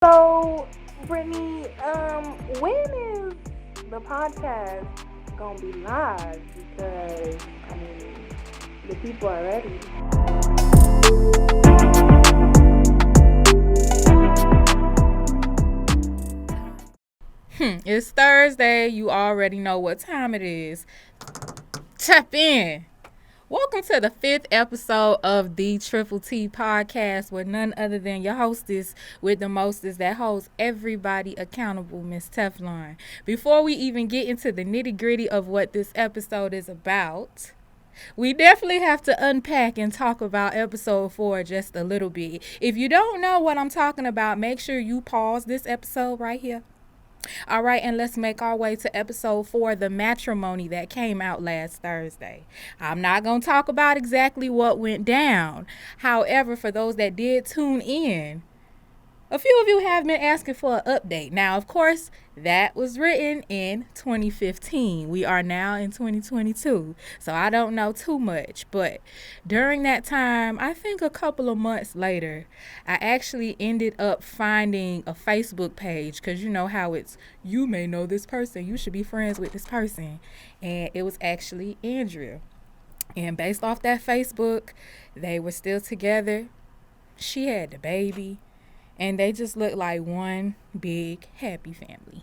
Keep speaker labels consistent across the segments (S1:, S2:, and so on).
S1: So, Brittany, when is the podcast gonna be live? Because the people are ready.
S2: It's Thursday. You already know what time it is. Tap in. Welcome to the 5th episode of the Triple T podcast, with none other than your hostess with the mostest that holds everybody accountable, Miss Teflon. Before we even get into the nitty gritty of what this episode is about, we definitely have to unpack and talk about episode 4 just a little bit. If you don't know what I'm talking about, make sure you pause this episode right here. All right, and let's make our way to episode 4, the matrimony that came out last Thursday. I'm not going to talk about exactly what went down. However, for those that did tune in, a few of you have been asking for an update. Now, of course, that was written in 2015. We are now in 2022, so I don't know too much. But during that time, I think a couple of months later, I actually ended up finding a Facebook page, because you know how it's, you may know this person, you should be friends with this person. And it was actually Andrea. And based off that Facebook, they were still together. She had the baby. And they just look like one big happy family.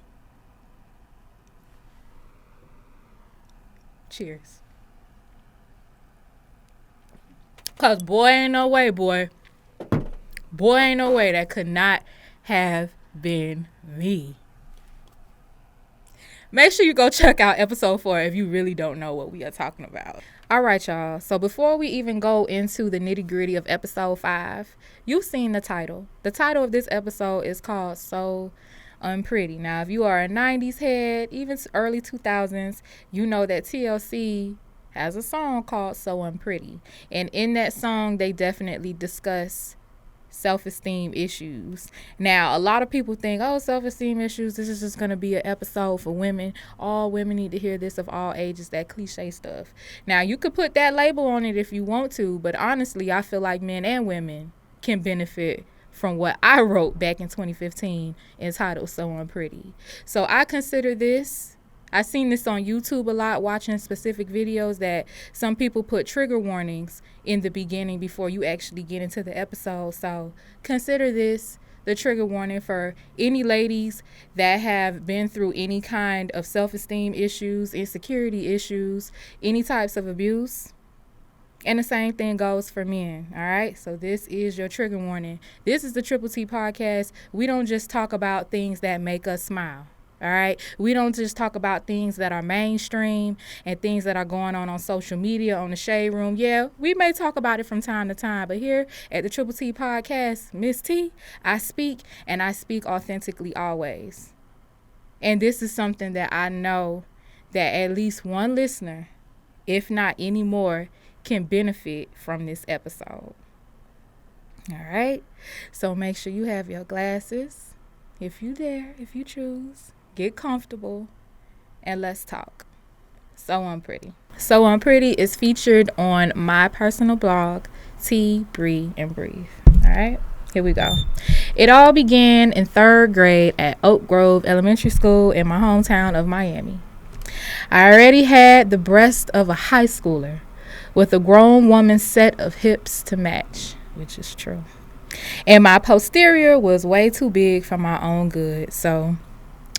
S2: Cheers. Because boy, ain't no way, boy. Boy, ain't no way that could not have been me. Make sure you go check out episode 4 if you really don't know what we are talking about. All right, y'all. So before we even go into the nitty gritty of episode 5, you've seen the title. The title of this episode is called So Unpretty. Now, if you are a 90s head, even early 2000s, you know that TLC has a song called So Unpretty. And in that song, they definitely discuss self-esteem issues. Now, a lot of people think, oh, self-esteem issues, this is just going to be an episode for women. All women need to hear this, of all ages, that cliche stuff. Now, you could put that label on it if you want to, but honestly, I feel like men and women can benefit from what I wrote back in 2015 entitled So Unpretty. So I consider this, I've seen this on YouTube a lot, watching specific videos, that some people put trigger warnings in the beginning before you actually get into the episode. So consider this the trigger warning for any ladies that have been through any kind of self-esteem issues, insecurity issues, any types of abuse. And the same thing goes for men, all right? So this is your trigger warning. This is the Triple T podcast. We don't just talk about things that make us smile. All right. We don't just talk about things that are mainstream and things that are going on social media, on the shade room. Yeah, we may talk about it from time to time, but here at the Triple T podcast, Miss T, I speak, and I speak authentically always. And this is something that I know that at least one listener, if not any more, can benefit from this episode. All right. So make sure you have your glasses, if you dare, if you choose. Get comfortable, and let's talk. So Unpretty. So Unpretty is featured on my personal blog, Tea, Bree, and Breathe. All right, here we go. It all began in 3rd grade at Oak Grove Elementary School in my hometown of Miami. I already had the breast of a high schooler with a grown woman's set of hips to match, which is true. And my posterior was way too big for my own good, so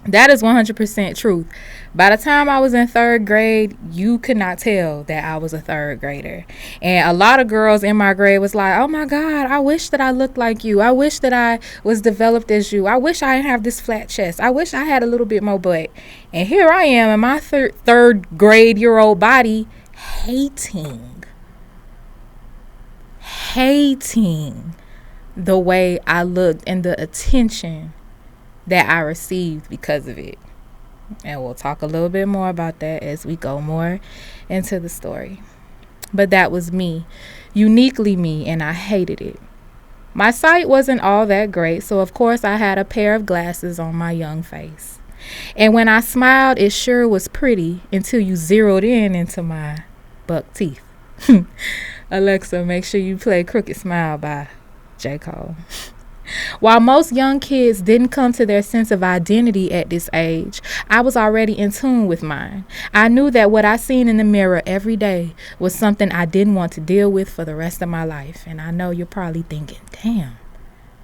S2: that is 100% truth. By the time I was in 3rd grade, you could not tell that I was a 3rd grader. And a lot of girls in my grade was like, oh my God, I wish that I looked like you. I wish that I was developed as you. I wish I didn't have this flat chest. I wish I had a little bit more butt. And here I am in my 3rd grade year old body, hating the way I looked and the attention that I received because of it. And we'll talk a little bit more about that as we go more into the story. But that was me, uniquely me, and I hated it. My sight wasn't all that great, so of course I had a pair of glasses on my young face. And when I smiled, it sure was pretty until you zeroed in into my buck teeth. Alexa, make sure you play Crooked Smile by J. Cole. While most young kids didn't come to their sense of identity at this age, I was already in tune with mine. I knew that what I seen in the mirror every day was something I didn't want to deal with for the rest of my life. And I know you're probably thinking, damn,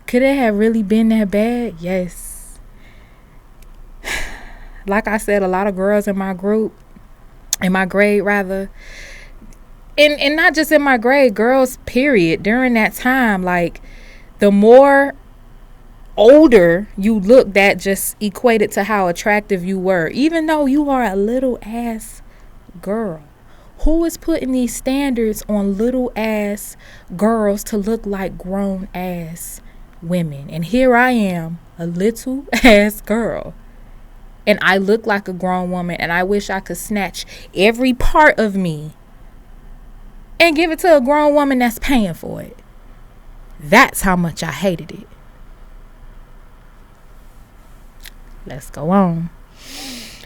S2: could it have really been that bad? Yes. Like I said, a lot of girls in my group, in my grade rather, and not just in my grade, girls period, during that time, like, the more older you looked, that just equated to how attractive you were, even though you are a little ass girl. Who is putting these standards on little ass girls to look like grown ass women? And here I am, a little ass girl, and I look like a grown woman, and I wish I could snatch every part of me and give it to a grown woman that's paying for it. That's how much I hated it. Let's go on.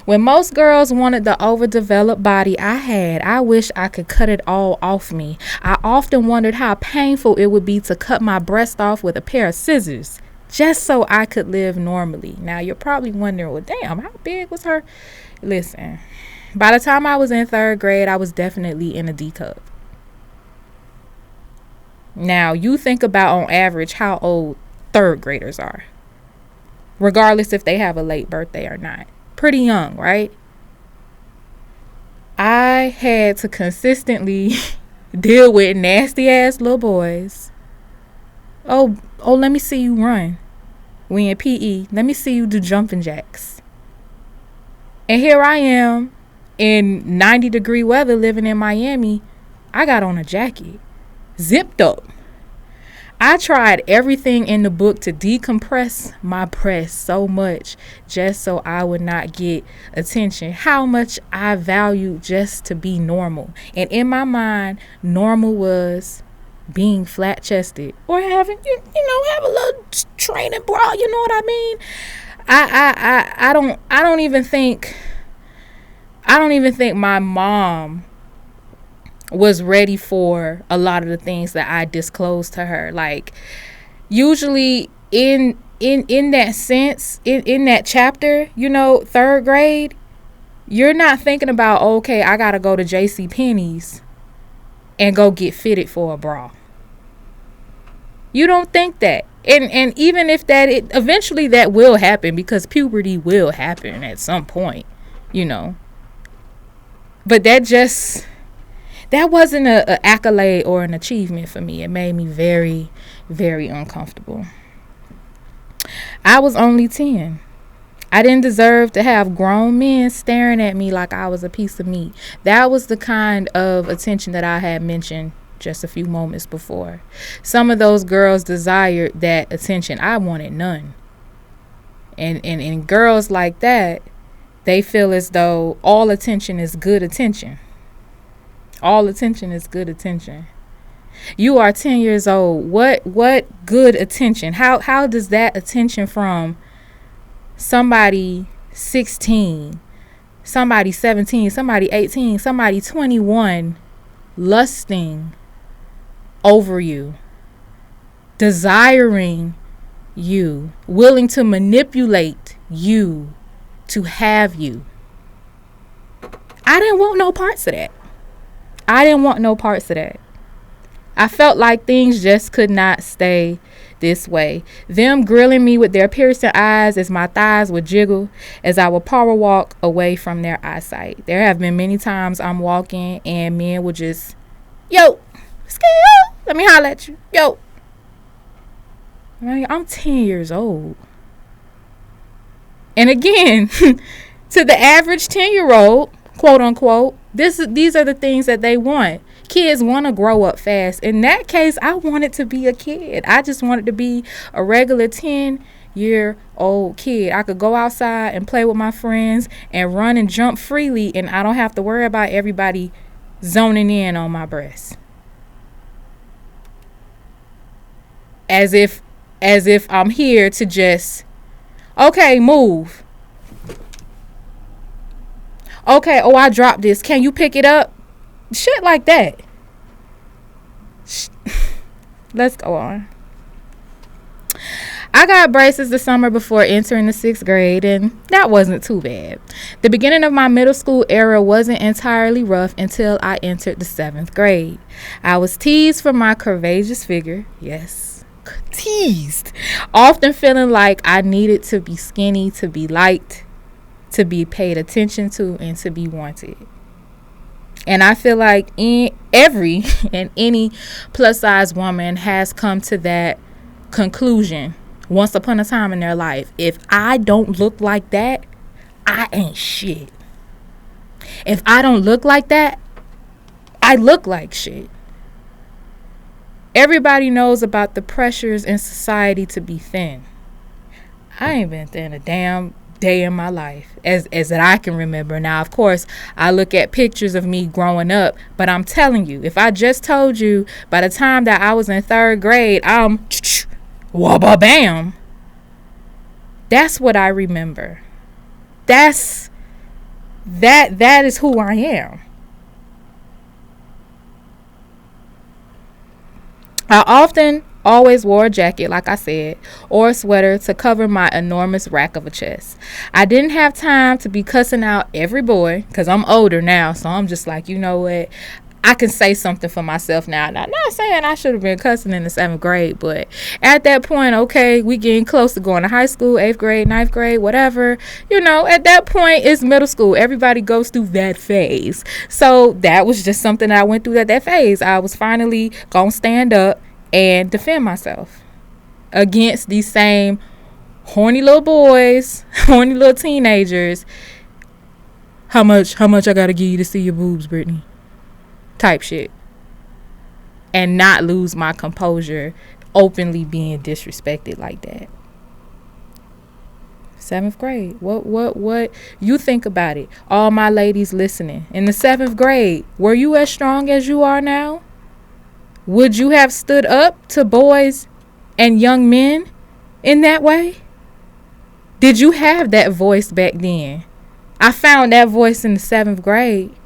S2: When most girls wanted the overdeveloped body I had, I wish I could cut it all off me. I often wondered how painful it would be to cut my breast off with a pair of scissors, just so I could live normally. Now, you're probably wondering, well, damn, how big was her? Listen, by the time I was in 3rd grade, I was definitely in a D cup. Now, you think about, on average, how old 3rd graders are, regardless if they have a late birthday or not. Pretty young, right? I had to consistently deal with nasty ass little boys. Oh, let me see you run. We in PE. Let me see you do jumping jacks. And here I am in 90-degree weather living in Miami. I got on a jacket, zipped up. I tried everything in the book to decompress my breast so much just so I would not get attention. How much I value just to be normal. And in my mind, normal was being flat chested or having, have a little training bra. You know what I mean? I don't even think my mom was ready for a lot of the things that I disclosed to her. Like, usually in that sense, in that chapter, 3rd grade, you're not thinking about, okay, I gotta go to JCPenney's and go get fitted for a bra. You don't think that. And even if eventually that will happen, because puberty will happen at some point, but that wasn't an accolade or an achievement for me. It made me very, very uncomfortable. I was only 10. I didn't deserve to have grown men staring at me like I was a piece of meat. That was the kind of attention that I had mentioned just a few moments before. Some of those girls desired that attention. I wanted none. And girls like that, they feel as though all attention is good attention. All attention is good attention. You are 10 years old. What good attention? How does that attention from somebody 16, somebody 17, somebody 18, somebody 21 lusting over you, desiring you, willing to manipulate you to have you? I didn't want no parts of that. I felt like things just could not stay this way. Them grilling me with their piercing eyes as my thighs would jiggle as I would power walk away from their eyesight. There have been many times I'm walking and men would just, yo, let me holler at you. Yo. I'm 10 years old. And again, to the average 10-year-old, quote unquote, these are the things that they want. Kids want to grow up fast. In that case, I wanted to be a kid. I just wanted to be a regular 10-year-old kid. I could go outside and play with my friends and run and jump freely, and I don't have to worry about everybody zoning in on my breast. As if I'm here to just, okay, move. Okay, I dropped this. Can you pick it up? Shit like that. Let's go on. I got braces the summer before entering the 6th grade, and that wasn't too bad. The beginning of my middle school era wasn't entirely rough until I entered the 7th grade. I was teased for my curvaceous figure. Yes, teased. Often feeling like I needed to be skinny to be liked, to be paid attention to, and to be wanted. And I feel like every and any plus size woman has come to that conclusion once upon a time in their life. If I don't look like that, I ain't shit. If I don't look like that, I look like shit. Everybody knows about the pressures in society to be thin. I ain't been thin a damn day in my life as that I can remember. Now, of course, I look at pictures of me growing up, but I'm telling you, if I just told you by the time that I was in 3rd grade, I'm wabba bam. That's what I remember. That is who I am. I often always wore a jacket, like I said, or a sweater to cover my enormous rack of a chest. I didn't have time to be cussing out every boy, because I'm older now, so I'm just like, you know what? I can say something for myself now. Not saying I should have been cussing in the 7th grade, but at that point, okay, we getting close to going to high school, 8th grade, 9th grade, whatever. You know, at that point, it's middle school. Everybody goes through that phase. So that was just something that I went through at that phase. I was finally going to stand up and defend myself against these same horny little boys, horny little teenagers. How much I got to give you to see your boobs, Brittany? Type shit. And not lose my composure openly being disrespected like that. 7th grade. What you think about it? All my ladies listening. In the 7th grade, were you as strong as you are now? Would you have stood up to boys and young men in that way? Did you have that voice back then? I found that voice in the 7th grade.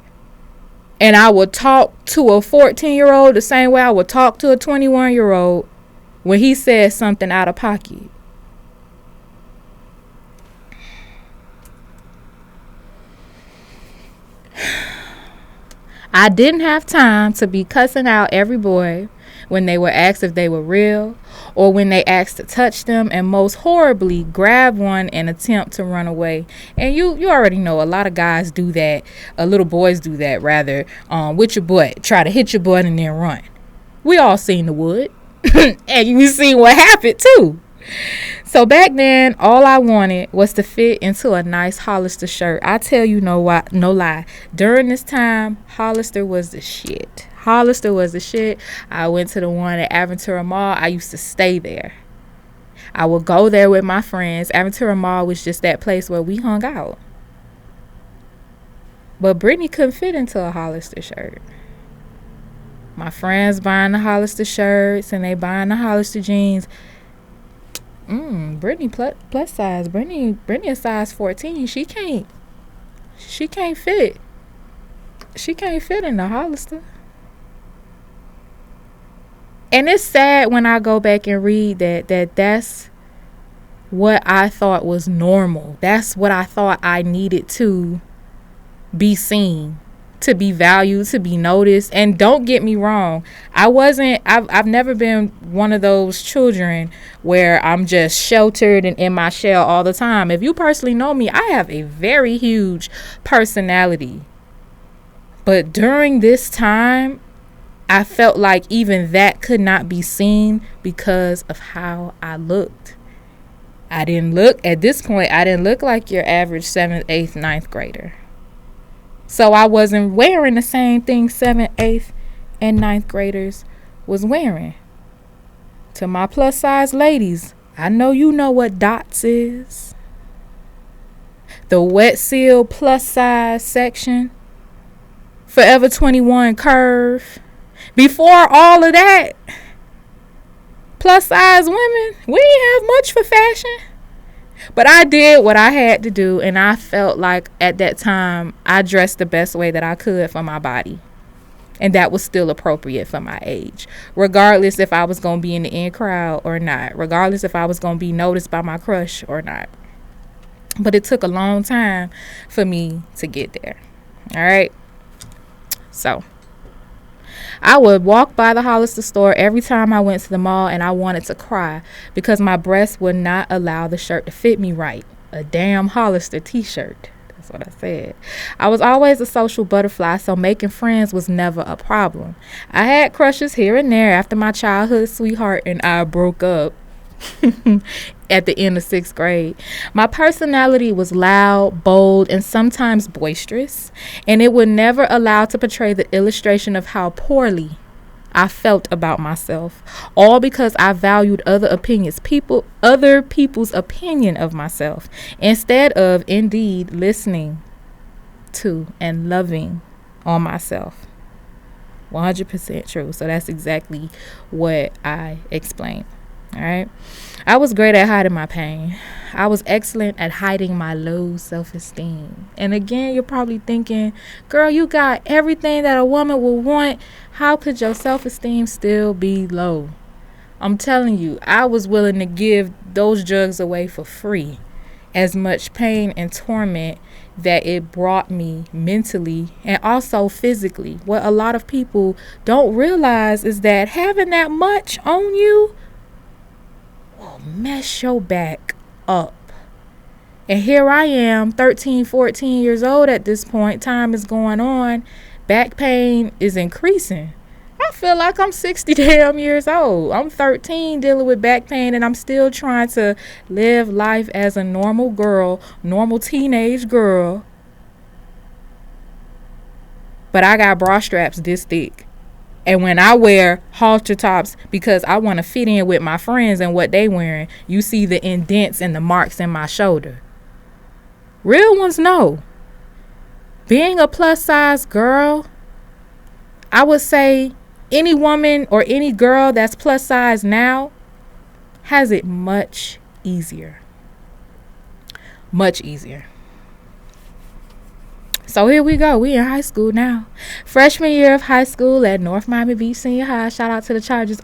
S2: And I would talk to a 14-year-old the same way I would talk to a 21-year-old when he said something out of pocket. I didn't have time to be cussing out every boy when they were asked if they were real, or when they asked to touch them, and most horribly grab one and attempt to run away. And you already know a lot of guys do that, little boys do that rather, with your butt, try to hit your butt and then run. We all seen the wood. And you see what happened too. So back then, all I wanted was to fit into a nice Hollister shirt. I tell you no lie. During this time, Hollister was the shit. Hollister was the shit. I went to the one at Aventura Mall. I used to stay there. I would go there with my friends. Aventura Mall was just that place where we hung out. But Brittany couldn't fit into a Hollister shirt. My friends buying the Hollister shirts and they buying the Hollister jeans. Brittany plus size. Brittany a size 14. She can't fit. She can't fit in the Hollister. And it's sad when I go back and read that's what I thought was normal. That's what I thought I needed to be seen, to be valued, to be noticed. And don't get me wrong, I've never been one of those children where I'm just sheltered and in my shell all the time. If you personally know me, I have a very huge personality. But during this time, I felt like even that could not be seen because of how I looked. At this point, I didn't look like your average 7th, 8th, 9th grader. So I wasn't wearing the same thing 7th, 8th, and 9th graders was wearing. To my plus size ladies, I know you know what dots is. The Wet Seal plus size section. Forever 21 curve. Before all of that, plus size women, we didn't have much for fashion. But I did what I had to do, and I felt like at that time I dressed the best way that I could for my body. And that was still appropriate for my age, regardless if I was going to be in the in crowd or not, regardless if I was going to be noticed by my crush or not. But it took a long time for me to get there. All right. So I would walk by the Hollister store every time I went to the mall, and I wanted to cry because my breasts would not allow the shirt to fit me right. A damn Hollister t-shirt. That's what I said. I was always a social butterfly, so making friends was never a problem. I had crushes here and there after my childhood sweetheart and I broke up at the end of 6th grade. My personality was loud, bold, and sometimes boisterous, and it would never allow to portray the illustration of how poorly I felt about myself, all because I valued other people's opinion of myself, instead of indeed listening to and loving on myself. 100% true. So that's exactly what I explained. All right. I was great at hiding my pain. I was excellent at hiding my low self-esteem. And again, you're probably thinking, girl, you got everything that a woman would want. How could your self-esteem still be low? I'm telling you, I was willing to give those drugs away for free. As much pain and torment that it brought me mentally and also physically. What a lot of people don't realize is that having that much on you will mess your back up. And here I am, 13, 14 years old at this point. Time is going on. Back pain is increasing. I feel like I'm 60 damn years old. I'm 13 dealing with back pain, and I'm still trying to live life as a normal girl, normal teenage girl. But I got bra straps this thick. And when I wear halter tops because I want to fit in with my friends and what they wearing, you see the indents and the marks in my shoulder. Real ones know. Being a plus size girl, I would say any woman or any girl that's plus size now has it much easier. Much easier. So here we go. We in high school now. Freshman year of high school at North Miami Beach Senior High. Shout out to the Chargers.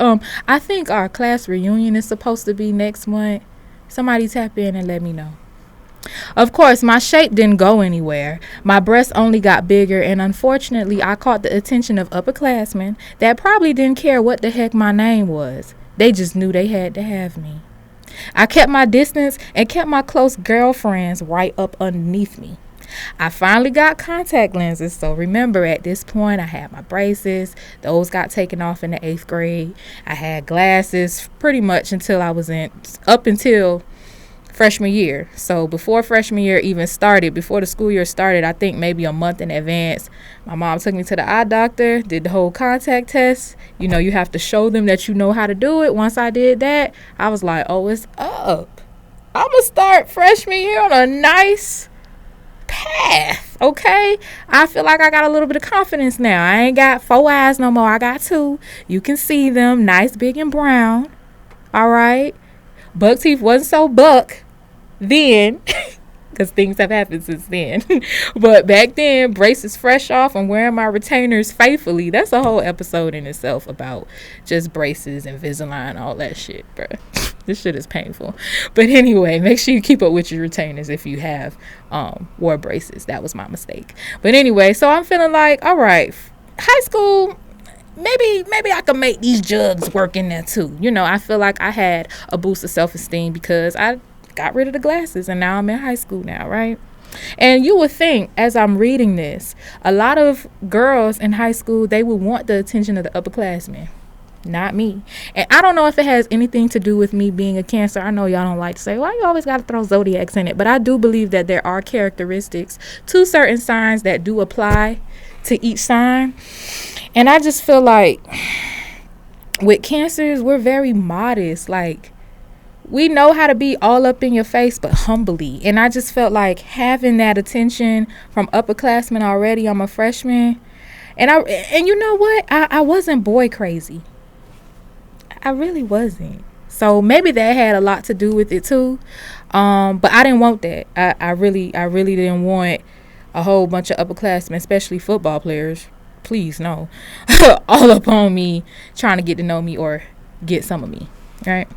S2: I think our class reunion is supposed to be next month. Somebody tap in and let me know. Of course, my shape didn't go anywhere. My breasts only got bigger, and unfortunately, I caught the attention of upperclassmen that probably didn't care what the heck my name was. They just knew they had to have me. I kept my distance and kept my close girlfriends right up underneath me. I finally got contact lenses, so remember at this point I had my braces. Those got taken off in the 8th grade. I had glasses pretty much up until freshman year. So before freshman year even started, before the school year started, I think maybe a month in advance, my mom took me to the eye doctor, did the whole contact test. You know, you have to show them that you know how to do it. Once I did that, I was like, oh, it's up. I'm going to start freshman year on a nice path, okay? I feel like I got a little bit of confidence now. I ain't got 4 eyes no more. I got 2. You can see them, nice, big, and brown. All right? Buck teeth wasn't so buck then, because things have happened since then. But back then, braces fresh off and wearing my retainers faithfully. That's a whole episode in itself about just braces, Invisalign, all that shit, bro. This shit is painful. But anyway, make sure you keep up with your retainers if you have wore braces. That was my mistake. But anyway, so I'm feeling like, all right, high school, maybe I can make these jugs work in there too. You know, I feel like I had a boost of self-esteem because I got rid of the glasses and now I'm in high school now, right? And you would think, as I'm reading this, a lot of girls in high school, they would want the attention of the upperclassmen. Not me. And I don't know if it has anything to do with me being a Cancer. I know y'all don't like to say, why you always got to throw zodiacs in it? But I do believe that there are characteristics to certain signs that do apply to each sign. And I just feel like with Cancers, we're very modest. Like, we know how to be all up in your face, but humbly. And I just felt like having that attention from upperclassmen already. I'm a freshman. And you know what? I wasn't boy crazy. I really wasn't. So maybe that had a lot to do with it too. But I didn't want that. I really didn't want a whole bunch of upperclassmen, especially football players, please no. All up on me, trying to get to know me or get some of me, right?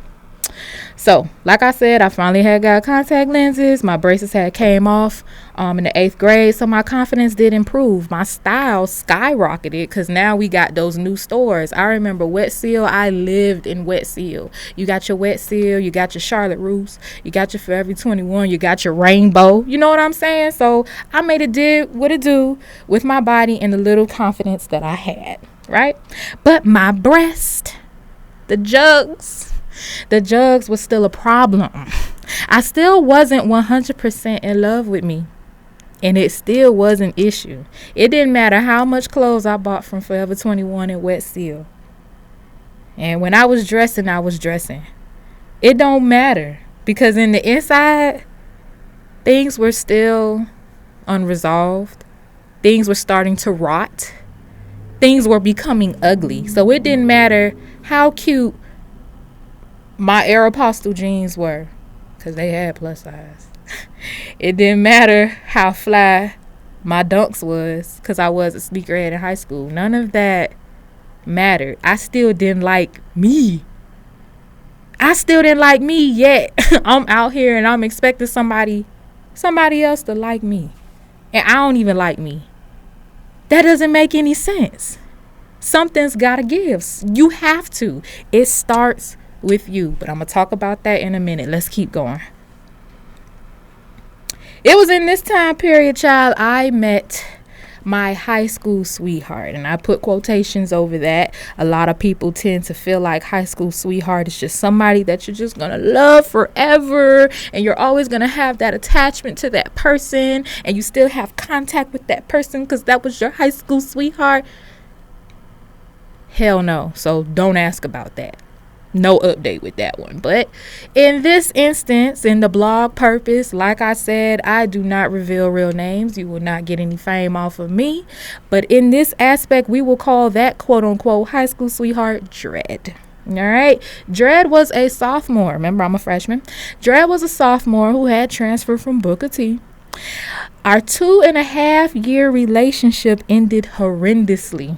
S2: So, like I said, I finally had got contact lenses. My braces had came off in the 8th grade, so my confidence did improve. My style skyrocketed because now we got those new stores. I remember Wet Seal. I lived in Wet Seal. You got your Wet Seal, you got your Charlotte Russe, you got your Forever 21, you got your Rainbow. You know what I'm saying? So I made it did what it do with my body and the little confidence that I had, right? But my breast, the jugs was still a problem. I still wasn't 100% in love with me, and it still was an issue. It didn't matter how much clothes I bought from Forever 21 and Wet Seal, and when I was dressing, it don't matter, because in the inside things were still unresolved. Things were starting to rot. Things were becoming ugly. So it didn't matter how cute my Aeropostale jeans were, because they had plus size. It didn't matter how fly my Dunks was, because I was a sneakerhead in high school. None of that mattered. I still didn't like me. Yet. I'm out here and I'm expecting somebody else to like me, and I don't even like me. That doesn't make any sense. Something's gotta give. You have to. It starts with you, but I'm gonna talk about that in a minute. Let's keep going. It was in this time period, child, I met my high school sweetheart, and I put quotations over that. A lot of people tend to feel like high school sweetheart is just somebody that you're just gonna love forever, and you're always gonna have that attachment to that person, and you still have contact with that person because that was your high school sweetheart. Hell no. So don't ask about that. No update with that one. But in this instance, in the blog purpose, like I said, I do not reveal real names. You will not get any fame off of me. But in this aspect, we will call that quote unquote high school sweetheart Dread. All right. Dread was a sophomore. Remember, I'm a freshman. Dread was a sophomore who had transferred from Booker T. Our 2.5-year relationship ended horrendously.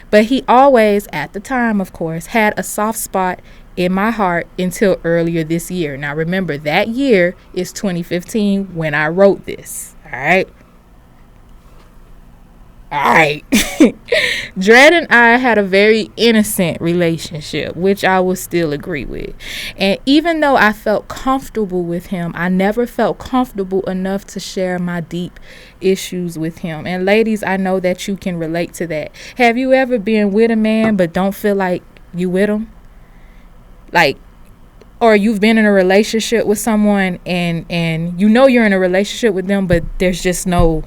S2: But he always, at the time, of course, had a soft spot in my heart until earlier this year. Now, remember, that year is 2015 when I wrote this. All right. Dread and I had a very innocent relationship, which I will still agree with. And even though I felt comfortable with him, I never felt comfortable enough to share my deep issues with him. And ladies, I know that you can relate to that. Have you ever been with a man but don't feel like you with him? Like, or you've been in a relationship with someone and you know you're in a relationship with them, but there's no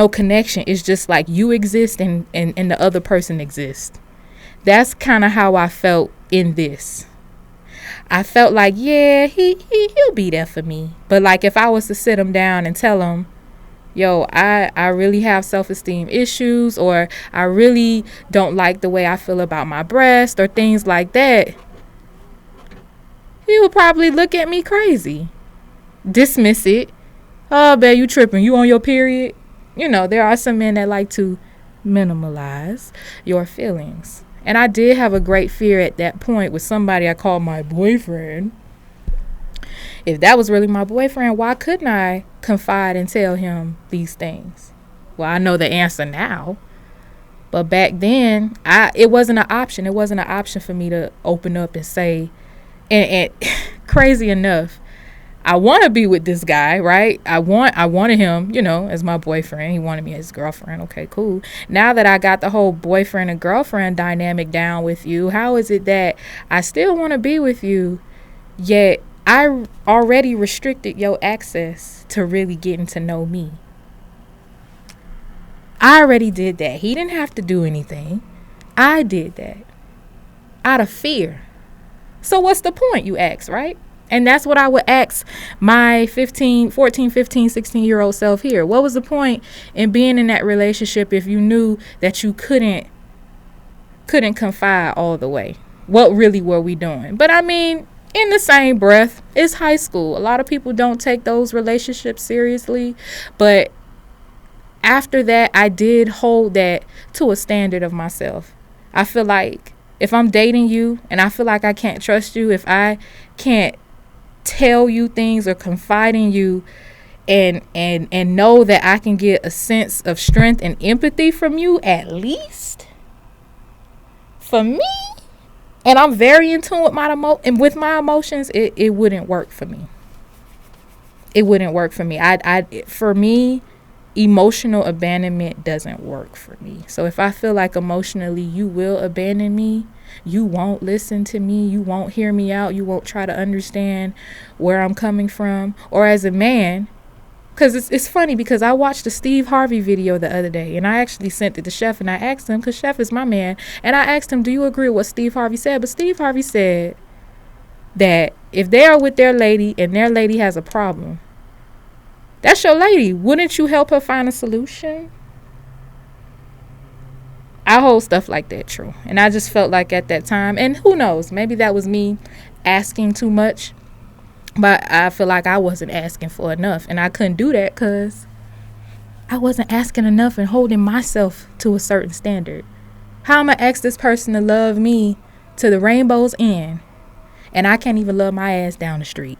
S2: connection. It's just like you exist and the other person exists. That's kind of how I felt in this. I felt like, yeah, he'll be there for me. But like if I was to sit him down and tell him, yo, I really have self-esteem issues, or I really don't like the way I feel about my breast, or things like that, he would probably look at me crazy. Dismiss it. Oh, babe, you tripping. You on your period? You know, there are some men that like to minimalize your feelings. And I did have a great fear at that point with somebody I called my boyfriend. If that was really my boyfriend, why couldn't I confide and tell him these things? Well, I know the answer now. But back then, it wasn't an option. It wasn't an option for me to open up and say, and crazy enough, I want to be with this guy, right? I wanted him, you know, as my boyfriend. He wanted me as his girlfriend. Okay, cool. Now that I got the whole boyfriend and girlfriend dynamic down with you, how is it that I still want to be with you, yet I already restricted your access to really getting to know me? I already did that. He didn't have to do anything. I did that out of fear. So what's the point, you ask, right? And that's what I would ask my 14, 15, 16-year-old self here. What was the point in being in that relationship if you knew that you couldn't confide all the way? What really were we doing? But I mean, in the same breath, it's high school. A lot of people don't take those relationships seriously. But after that, I did hold that to a standard of myself. I feel like if I'm dating you and I feel like I can't trust you, if I can't tell you things or confide in you and know that I can get a sense of strength and empathy from you, at least for me, and I'm very in tune with my emotions, it wouldn't work for me. It wouldn't work for me. For me, emotional abandonment doesn't work for me. So if I feel like emotionally you will abandon me, you won't listen to me, you won't hear me out, you won't try to understand where I'm coming from, or as a man, because it's funny because I watched the Steve Harvey video the other day, and I actually sent it to Chef, and I asked him, because Chef is my man, and I asked him, do you agree with what Steve Harvey said? But Steve Harvey said that if they are with their lady and their lady has a problem, that's your lady. Wouldn't you help her find a solution? I hold stuff like that true. And I just felt like at that time, and who knows, maybe that was me asking too much, but I feel like I wasn't asking for enough. And I couldn't do that because I wasn't asking enough and holding myself to a certain standard. How am I ask this person to love me to the rainbow's end, and I can't even love my ass down the street?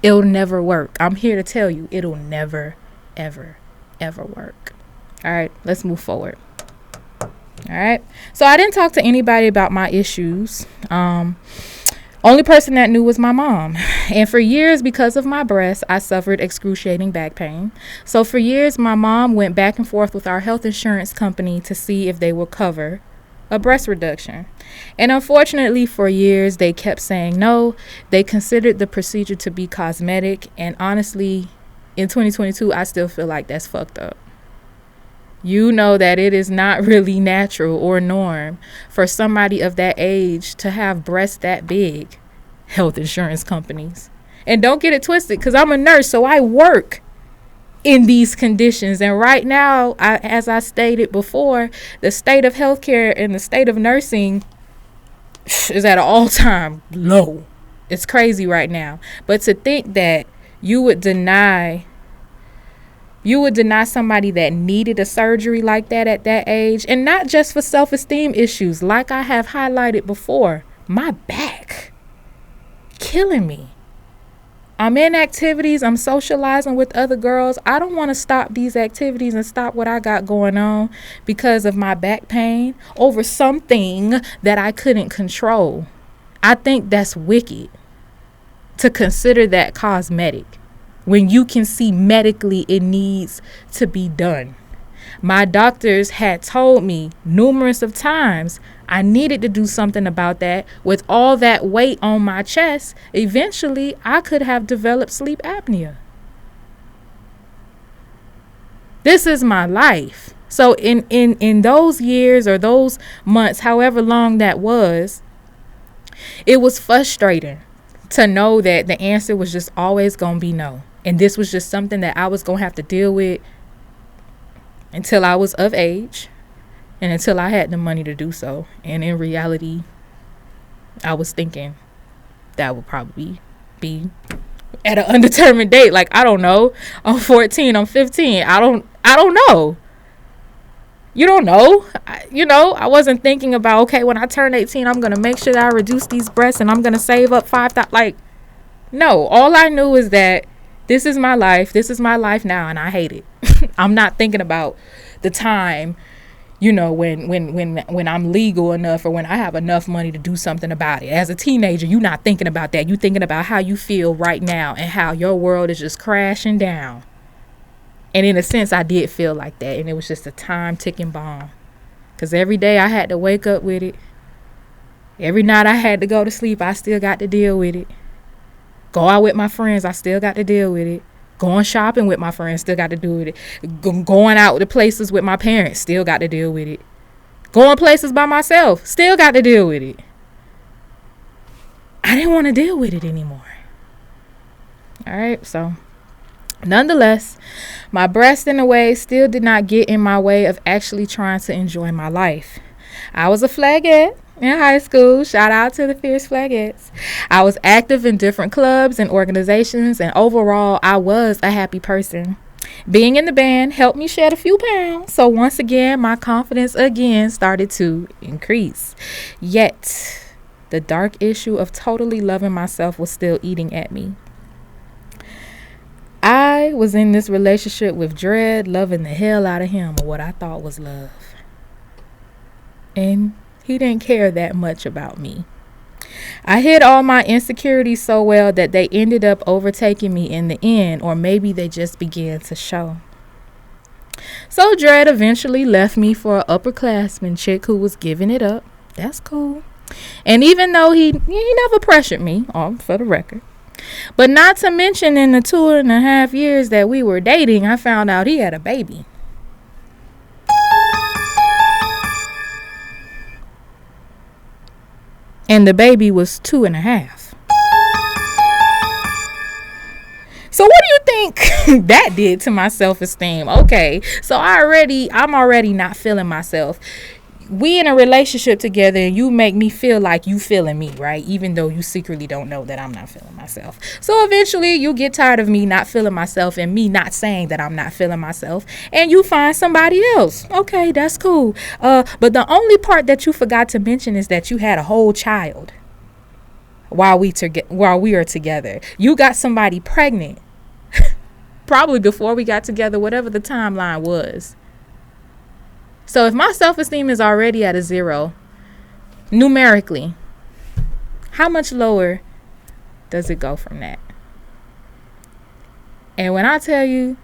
S2: It'll never work. I'm here to tell you, it'll never, ever, ever work. All right, let's move forward. All right. So I didn't talk to anybody about my issues. Only person that knew was my mom. And for years, because of my breast, I suffered excruciating back pain. So for years, my mom went back and forth with our health insurance company to see if they would cover a breast reduction. And unfortunately, for years, they kept saying no. They considered the procedure to be cosmetic. And honestly, in 2022, I still feel like that's fucked up. You know that it is not really natural or norm for somebody of that age to have breasts that big, health insurance companies. And don't get it twisted, because I'm a nurse, so I work in these conditions. And right now, as I stated before, the state of healthcare and the state of nursing is at an all-time low. It's crazy right now. But to think that you would deny somebody that needed a surgery like that at that age, and not just for self-esteem issues, like I have highlighted before, my back killing me. I'm in activities, I'm socializing with other girls. I don't want to stop these activities and stop what I got going on because of my back pain over something that I couldn't control. I think that's wicked to consider that cosmetic when you can see medically it needs to be done. My doctors had told me numerous of times I needed to do something about that. With all that weight on my chest, eventually I could have developed sleep apnea. This is my life. So in those years or those months, however long that was, it was frustrating to know that the answer was just always going to be no. And this was just something that I was going to have to deal with until I was of age and until I had the money to do so. And in reality, I was thinking that would probably be at an undetermined date. Like, I don't know. I'm 14, I'm 15. I don't know. You don't know. I wasn't thinking about, okay, when I turn 18, I'm going to make sure that I reduce these breasts and I'm going to save up $5,000. Like, no, all I knew is that this is my life. This is my life now, and I hate it. I'm not thinking about the time, when I'm legal enough or when I have enough money to do something about it. As a teenager, you're not thinking about that. You're thinking about how you feel right now and how your world is just crashing down. And in a sense, I did feel like that, and it was just a time ticking bomb. Because every day I had to wake up with it. Every night I had to go to sleep, I still got to deal with it. Go out with my friends, I still got to deal with it. Going shopping with my friends, still got to deal with it. Going out to places with my parents, still got to deal with it. Going places by myself, still got to deal with it. I didn't want to deal with it anymore. All right, so nonetheless, my breast in a way still did not get in my way of actually trying to enjoy my life. I was a flagette. in high school, shout out to the Fierce Flagettes, I was active in different clubs and organizations, and overall, I was a happy person. Being in the band helped me shed a few pounds, so once again, my confidence again started to increase. Yet, the dark issue of totally loving myself was still eating at me. I was in this relationship with Dread, loving the hell out of him, or what I thought was love. And he didn't care that much about me. I hid all my insecurities so well that they ended up overtaking me in the end, or maybe they just began to show. So Dread eventually left me for an upperclassman chick who was giving it up. That's cool. And even though he never pressured me, for the record. But not to mention, in the 2.5 years that we were dating, I found out he had a baby. And the baby was 2.5. So what do you think that did to my self-esteem? Okay, so I'm already not feeling myself. We in a relationship together, and you make me feel like you feeling me, right? Even though you secretly don't know that I'm not feeling myself. So eventually you get tired of me not feeling myself and me not saying that I'm not feeling myself, and you find somebody else. Okay, that's cool. But the only part that you forgot to mention is that you had a whole child while we are together. You got somebody pregnant probably before we got together, whatever the timeline was. So if my self-esteem is already at a 0, numerically, how much lower does it go from that? And when I tell you,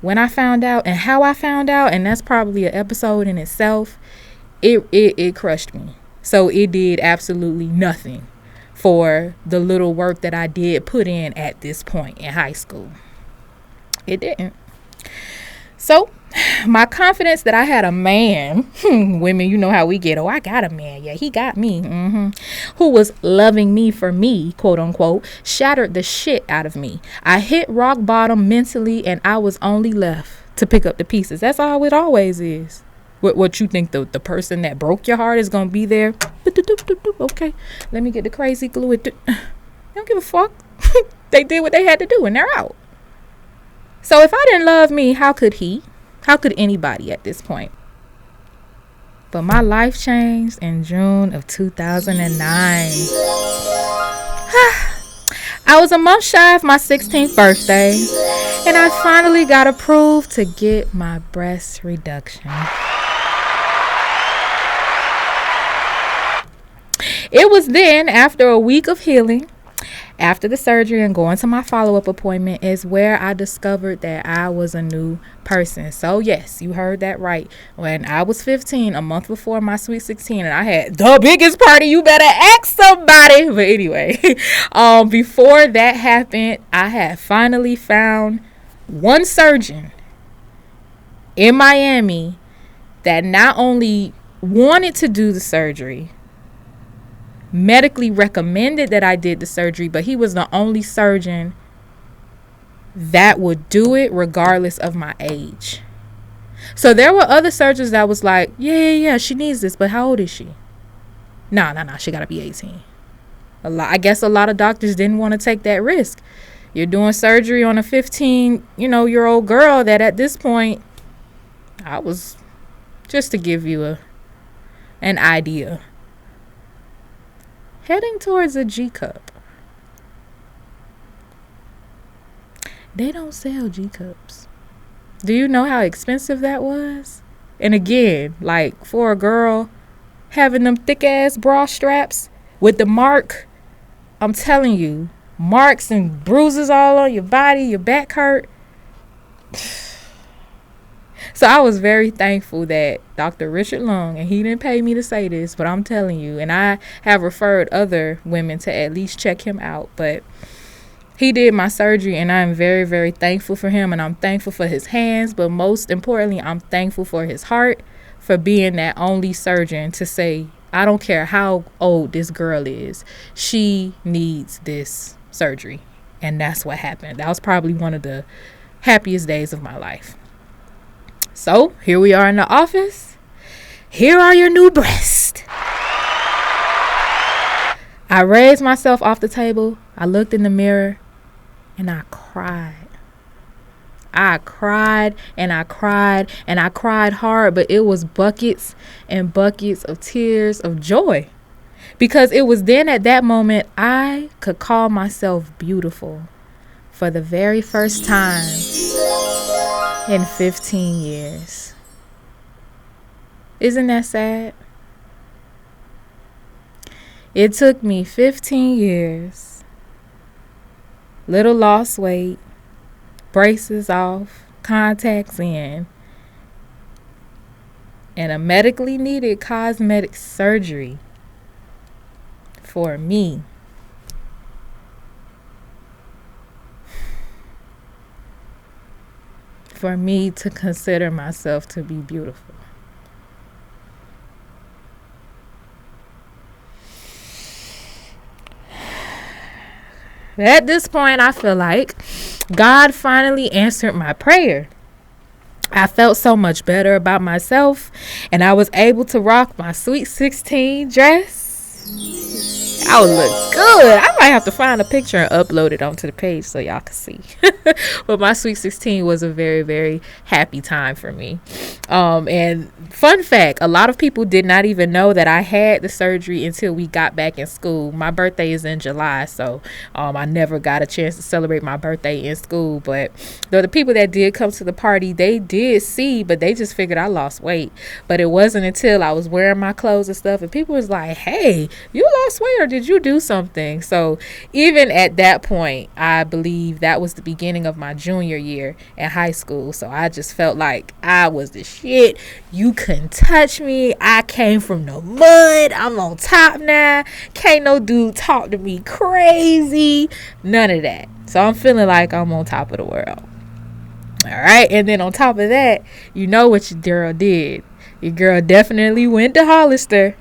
S2: when I found out and how I found out, and that's probably an episode in itself, it crushed me. So it did absolutely nothing for the little work that I did put in at this point in high school. It didn't. So my confidence that I had a man, women, you know how we get, I got a man, yeah, he got me, who was loving me for me, quote unquote, shattered the shit out of me. I hit rock bottom mentally, and I was only left to pick up the pieces. That's how it always is. What you think the person that broke your heart is going to be there? Okay, let me get the crazy glue. They don't give a fuck. They did what they had to do, and they're out. So if I didn't love me, how could he? How could anybody at this point? But my life changed in June of 2009. I was a month shy of my 16th birthday, and I finally got approved to get my breast reduction. It was then, after a week of healing, after the surgery and going to my follow-up appointment, is where I discovered that I was a new person. So yes, you heard that right. When I was 15, a month before my sweet 16, and I had the biggest party, you better ask somebody. But anyway, before that happened, I had finally found one surgeon in Miami that not only wanted to do the surgery, medically recommended that I did the surgery, but he was the only surgeon that would do it regardless of my age. So there were other surgeons that was like, yeah, she needs this, but how old is she? Nah, she gotta be 18. I guess a lot of doctors didn't want to take that risk. You're doing surgery on a 15-year-old girl that at this point, I was, just to give you an idea, heading towards a G cup. They don't sell G cups. Do you know how expensive that was? And again, like for a girl having them thick ass bra straps with the mark, I'm telling you, marks and bruises all on your body, your back hurt. So I was very thankful that Dr. Richard Long, and he didn't pay me to say this, but I'm telling you, and I have referred other women to at least check him out, but he did my surgery, and I'm very, very thankful for him, and I'm thankful for his hands, but most importantly, I'm thankful for his heart, for being that only surgeon to say, I don't care how old this girl is, she needs this surgery. And that's what happened. That was probably one of the happiest days of my life. So here we are in the office. Here are your new breasts. I raised myself off the table. I looked in the mirror and I cried. I cried and I cried and I cried hard, but it was buckets and buckets of tears of joy. Because it was then at that moment I could call myself beautiful for the very first time in 15 years. Isn't that sad? It took me 15 years, little lost weight, braces off, contacts in, and a medically needed cosmetic surgery for me to consider myself to be beautiful. At this point, I feel like God finally answered my prayer. I felt so much better about myself, and I was able to rock my Sweet 16 dress. I would look good. I might have to find a picture and upload it onto the page so y'all can see. But my Sweet 16 was a very, very happy time for me. And fun fact, a lot of people did not even know that I had the surgery until we got back in school. My birthday is in July, so I never got a chance to celebrate my birthday in school. But the people that did come to the party, they did see, but they just figured I lost weight. But it wasn't until I was wearing my clothes and stuff, and people was like, hey, you lost weight or did you do something? So even at that point, I believe that was the beginning of my junior year in high school. So I just felt like I was the shit. You couldn't touch me. I came from the mud. I'm on top now. Can't no dude talk to me crazy. None of that. So I'm feeling like I'm on top of the world. All right. And then on top of that, you know what your girl did. Your girl definitely went to Hollister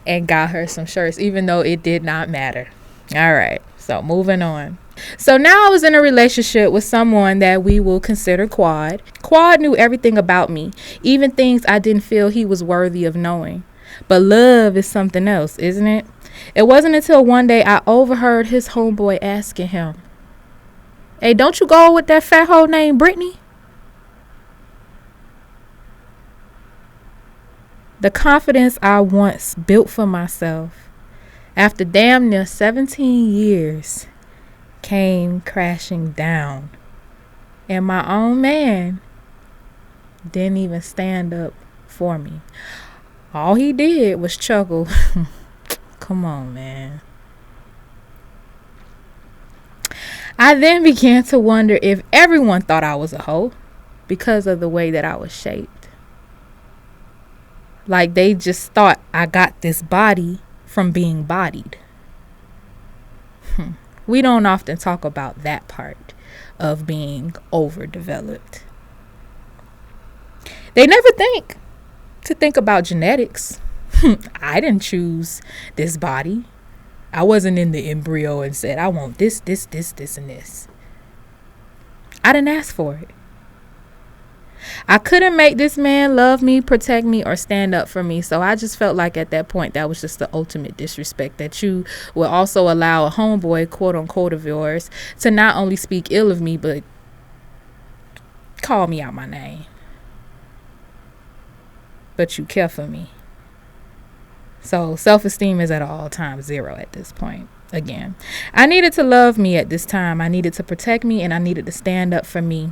S2: and got her some shirts, even though it did not matter. All right. So moving on. So now I was in a relationship with someone that we will consider Quad. Quad knew everything about me, even things I didn't feel he was worthy of knowing. But love is something else, isn't it? It wasn't until one day I overheard his homeboy asking him, hey, don't you go with that fat hoe named Brittany? The confidence I once built for myself after damn near 17 years came crashing down. And my own man didn't even stand up for me. All he did was chuckle. Come on, man. I then began to wonder if everyone thought I was a hoe because of the way that I was shaped. Like they just thought I got this body from being bodied. We don't often talk about that part of being overdeveloped. They never think about genetics. I didn't choose this body. I wasn't in the embryo and said, I want this, and this. I didn't ask for it. I couldn't make this man love me, protect me, or stand up for me. So I just felt like at that point, that was just the ultimate disrespect, that you will also allow a homeboy, quote unquote, of yours to not only speak ill of me, but call me out my name. But you care for me. So self-esteem is at all times 0 at this point. Again, I needed to love me at this time. I needed to protect me, and I needed to stand up for me.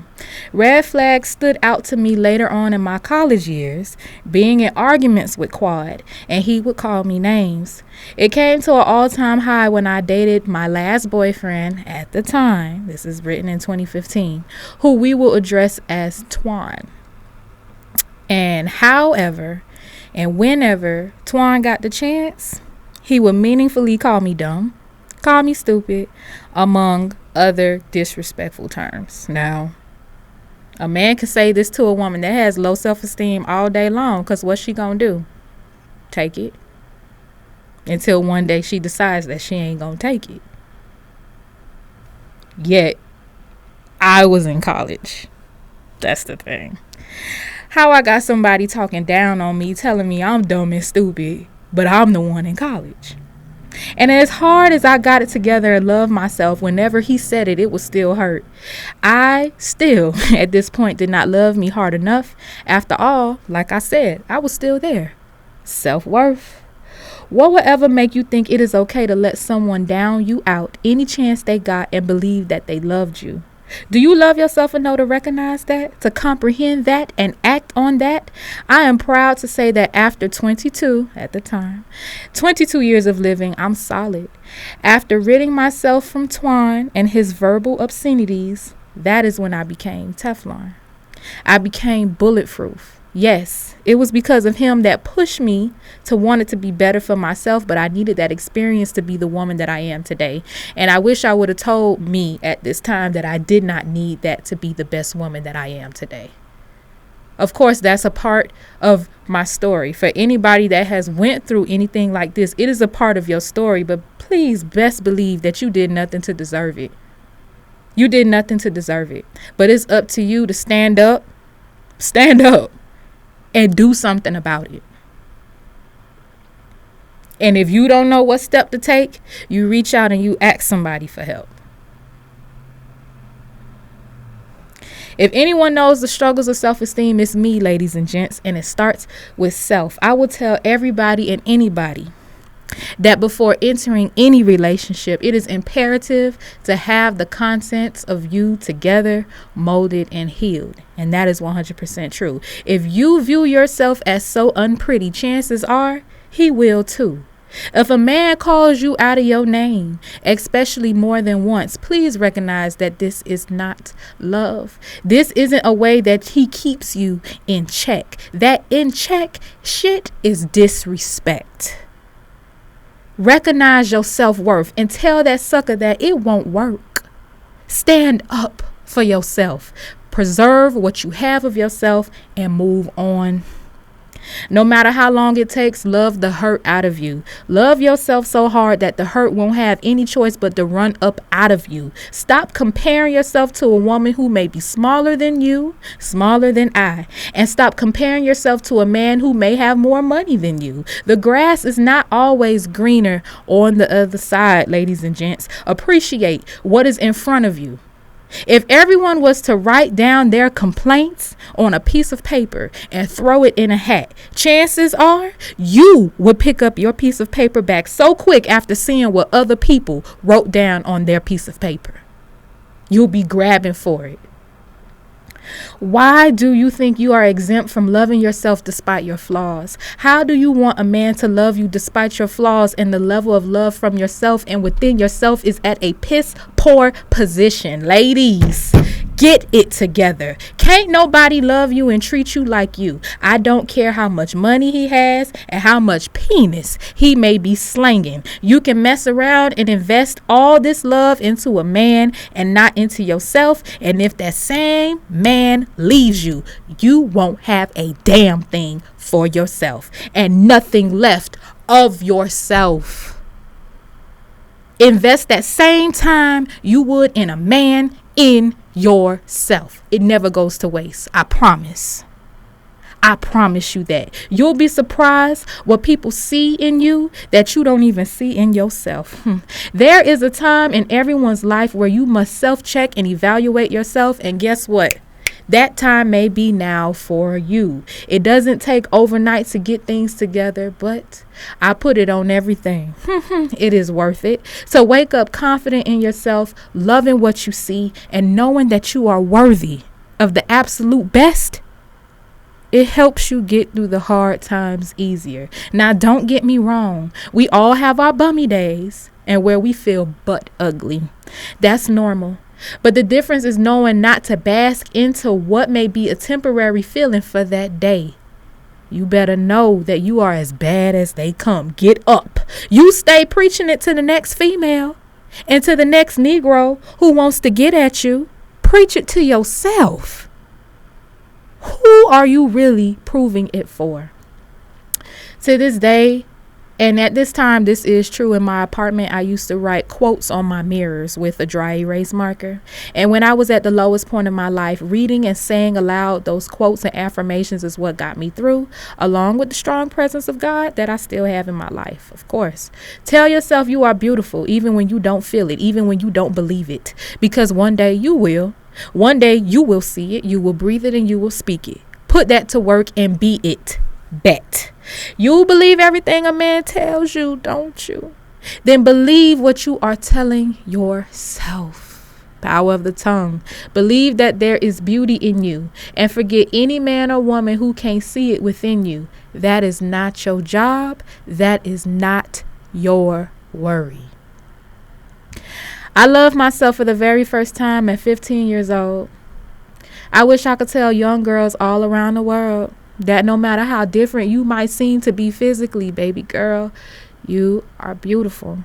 S2: Red flags stood out to me later on in my college years, being in arguments with Quad, and he would call me names. It came to an all-time high when I dated my last boyfriend at the time, this is written in 2015, who we will address as Twan. And however and whenever Twan got the chance, he would meaningfully call me dumb, call me stupid, among other disrespectful terms. Now, a man can say this to a woman that has low self-esteem all day long, because what's she gonna do? Take it. Until one day she decides that she ain't gonna take it. Yet, I was in college. That's the thing. How I got somebody talking down on me, telling me I'm dumb and stupid, but I'm the one in college. And as hard as I got it together and loved myself, whenever he said it, it would still hurt. I still, at this point, did not love me hard enough. After all, like I said, I was still there. Self-worth. What would ever make you think it is okay to let someone down you out any chance they got and believe that they loved you? Do you love yourself enough to recognize that, to comprehend that, and act on that? I am proud to say that after 22, at the time, 22 years of living, I'm solid. After ridding myself from Twan and his verbal obscenities, that is when I became Teflon. I became bulletproof. Yes, it was because of him that pushed me to want it to be better for myself, but I needed that experience to be the woman that I am today. And I wish I would have told me at this time that I did not need that to be the best woman that I am today. Of course, that's a part of my story. For anybody that has went through anything like this, it is a part of your story, but please best believe that you did nothing to deserve it. You did nothing to deserve it. But it's up to you to stand up, and do something about it. And if you don't know what step to take, you reach out and you ask somebody for help. If anyone knows the struggles of self-esteem, it's me, ladies and gents, and it starts with self. I will tell everybody and anybody that before entering any relationship, it is imperative to have the contents of you together, molded and healed. And that is 100% true. If you view yourself as so unpretty, chances are he will too. If a man calls you out of your name, especially more than once, please recognize that this is not love. This isn't a way that he keeps you in check. That in check shit is disrespect. Recognize your self-worth and tell that sucker that it won't work. Stand up for yourself. Preserve what you have of yourself and move on. No matter how long it takes, love the hurt out of you. Love yourself so hard that the hurt won't have any choice but to run up out of you. Stop comparing yourself to a woman who may be smaller than you, smaller than I. And stop comparing yourself to a man who may have more money than you. The grass is not always greener on the other side, ladies and gents. Appreciate what is in front of you. If everyone was to write down their complaints on a piece of paper and throw it in a hat, chances are you would pick up your piece of paper back so quick after seeing what other people wrote down on their piece of paper. You'll be grabbing for it. Why do you think you are exempt from loving yourself despite your flaws? How do you want a man to love you despite your flaws, and the level of love from yourself and within yourself is at a piss poor position? Ladies, get it together. Can't nobody love you and treat you like you. I don't care how much money he has and how much penis he may be slanging. You can mess around and invest all this love into a man and not into yourself. And if that same man leaves you, you won't have a damn thing for yourself and nothing left of yourself. Invest that same time you would in a man in yourself. It never goes to waste. I promise. I promise you that. You'll be surprised what people see in you that you don't even see in yourself. There is a time in everyone's life where you must self-check and evaluate yourself. And guess what? That time may be now for you. It doesn't take overnight to get things together, but I put it on everything. It is worth it. So wake up confident in yourself, loving what you see, and knowing that you are worthy of the absolute best. It helps you get through the hard times easier. Now, don't get me wrong. We all have our bummy days and where we feel butt ugly. That's normal. But the difference is knowing not to bask into what may be a temporary feeling for that day. You better know that you are as bad as they come. Get up. You stay preaching it to the next female and to the next Negro who wants to get at you. Preach it to yourself. Who are you really proving it for? To this day, And at this time, this is true. In my apartment, I used to write quotes on my mirrors with a dry erase marker. And when I was at the lowest point of my life, reading and saying aloud those quotes and affirmations is what got me through, along with the strong presence of God that I still have in my life, of course. Tell yourself you are beautiful, even when you don't feel it, even when you don't believe it, because one day you will. One day you will see it, you will breathe it, and you will speak it. Put that to work and be it. Bet. You believe everything a man tells you, don't you? Then believe what you are telling yourself. Power of the tongue. Believe that there is beauty in you, and forget any man or woman who can't see it within you. That is not your job. That is not your worry. I love myself for the very first time at 15 years old. I wish I could tell young girls all around the world that no matter how different you might seem to be physically, baby girl, you are beautiful.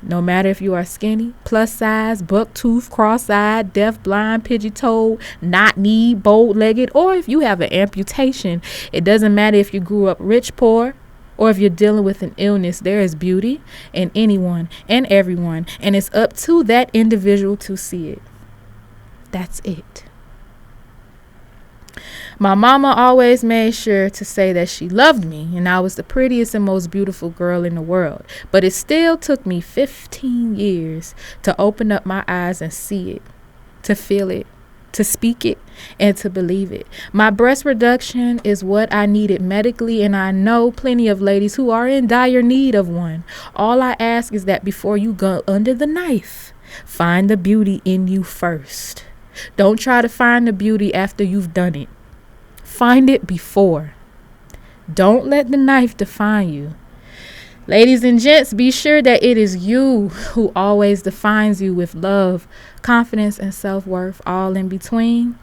S2: No matter if you are skinny, plus size, buck-toothed, cross-eyed, deaf, blind, pigeon-toed, knock-kneed, bow-legged, or if you have an amputation. It doesn't matter if you grew up rich, poor, or if you're dealing with an illness. There is beauty in anyone and everyone, and it's up to that individual to see it. That's it. My mama always made sure to say that she loved me and I was the prettiest and most beautiful girl in the world. But it still took me 15 years to open up my eyes and see it, to feel it, to speak it, and to believe it. My breast reduction is what I needed medically, and I know plenty of ladies who are in dire need of one. All I ask is that before you go under the knife, find the beauty in you first. Don't try to find the beauty after you've done it. Find it before. Don't let the knife define you. Ladies and gents, be sure that it is you who always defines you with love, confidence, and self-worth, all in between.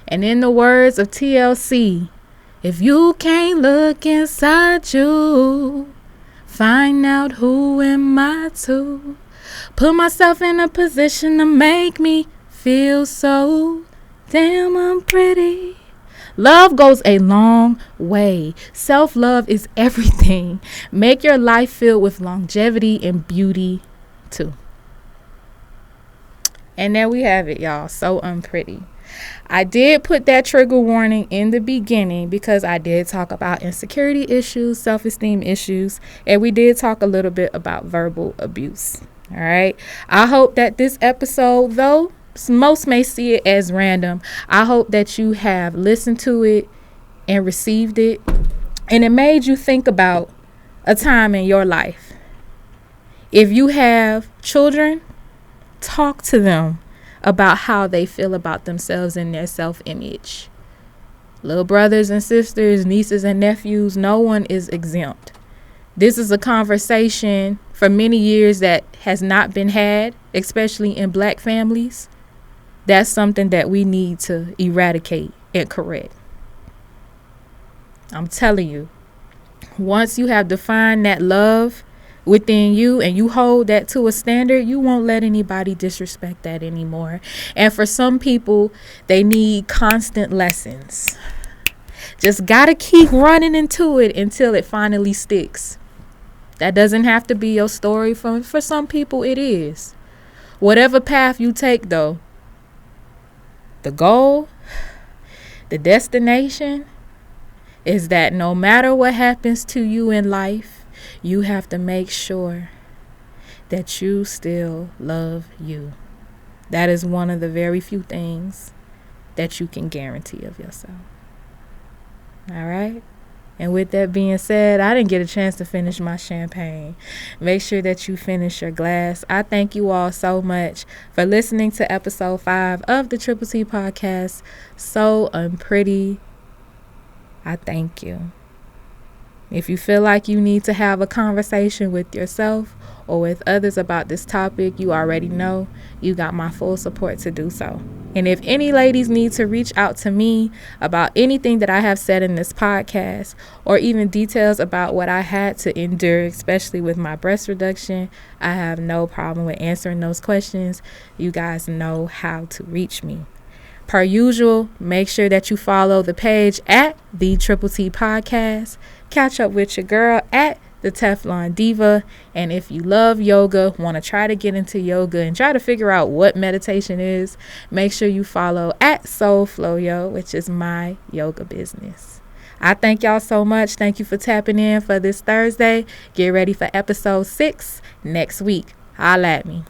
S2: And in the words of TLC, if you can't look inside you, find out who am I to. Put myself in a position to make me feel so damn unpretty. Love goes a long way. Self-love is everything. Make your life filled with longevity and beauty too. And there we have it, y'all. So unpretty. I did put that trigger warning in the beginning because I did talk about insecurity issues, self-esteem issues, and we did talk a little bit about verbal abuse. All right. I hope that this episode, though, most may see it as random, I hope that you have listened to it and received it, and it made you think about a time in your life. If you have children, talk to them about how they feel about themselves and their self-image. Little brothers and sisters, nieces and nephews, no one is exempt. This is a conversation for many years that has not been had, especially in Black families. That's something that we need to eradicate and correct. I'm telling you, once you have defined that love within you and you hold that to a standard, you won't let anybody disrespect that anymore. And for some people, they need constant lessons. Just gotta keep running into it until it finally sticks. That doesn't have to be your story. For some people, it is. Whatever path you take, though, the goal, the destination is that no matter what happens to you in life, you have to make sure that you still love you. That is one of the very few things that you can guarantee of yourself. All right? And with that being said, I didn't get a chance to finish my champagne. Make sure that you finish your glass. I thank you all so much for listening to episode 5 of the Triple T podcast. So Unpretty. I thank you. If you feel like you need to have a conversation with yourself or with others about this topic, you already know you got my full support to do so. And if any ladies need to reach out to me about anything that I have said in this podcast, or even details about what I had to endure, especially with my breast reduction, I have no problem with answering those questions. You guys know how to reach me. Per usual, make sure that you follow the page at the Triple T Podcast. Catch up with your girl at the the Teflon Diva. And if you love yoga, want to try to get into yoga and try to figure out what meditation is, make sure you follow at SoulFlowYo, which is my yoga business. I thank y'all so much. Thank you for tapping in for this Thursday. Get ready for episode 6 next week. Holla at me.